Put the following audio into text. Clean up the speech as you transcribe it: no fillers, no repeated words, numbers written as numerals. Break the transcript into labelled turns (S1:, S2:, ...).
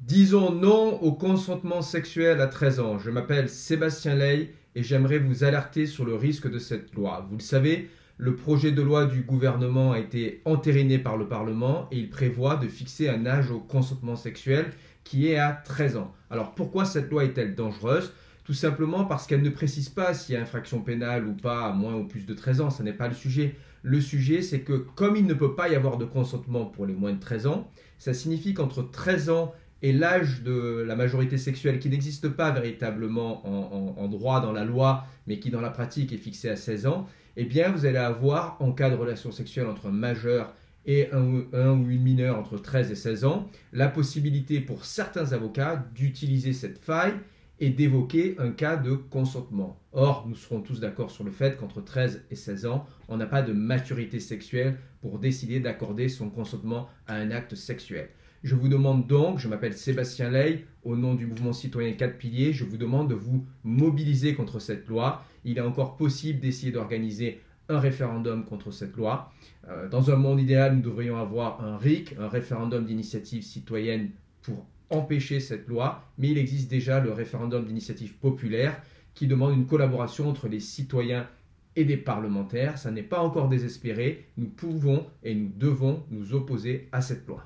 S1: Disons non au consentement sexuel à 13 ans. Je m'appelle Sébastien Ley et j'aimerais vous alerter sur le risque de cette loi. Vous le savez, le projet de loi du gouvernement a été entériné par le Parlement et il prévoit de fixer un âge au consentement sexuel qui est à 13 ans. Alors pourquoi cette loi est-elle dangereuse? Tout simplement parce qu'elle ne précise pas s'il y a infraction pénale ou pas à moins ou plus de 13 ans. Ce n'est pas le sujet. Le sujet, c'est que comme il ne peut pas y avoir de consentement pour les moins de 13 ans, ça signifie qu'entre 13 ans et l'âge de la majorité sexuelle qui n'existe pas véritablement en droit dans la loi, mais qui dans la pratique est fixé à 16 ans, eh bien vous allez avoir, en cas de relation sexuelle entre un majeur et un ou une mineure entre 13 et 16 ans, la possibilité pour certains avocats d'utiliser cette faille et d'évoquer un cas de consentement. Or, nous serons tous d'accord sur le fait qu'entre 13 et 16 ans, on n'a pas de maturité sexuelle pour décider d'accorder son consentement à un acte sexuel. Je vous demande donc, je m'appelle Sébastien Ley, au nom du mouvement citoyen 4 piliers, je vous demande de vous mobiliser contre cette loi. Il est encore possible d'essayer d'organiser un référendum contre cette loi. Dans un monde idéal, nous devrions avoir un RIC, un référendum d'initiative citoyenne, pour empêcher cette loi, mais il existe déjà le référendum d'initiative populaire qui demande une collaboration entre les citoyens et des parlementaires. Ça n'est pas encore désespéré, nous pouvons et nous devons nous opposer à cette loi.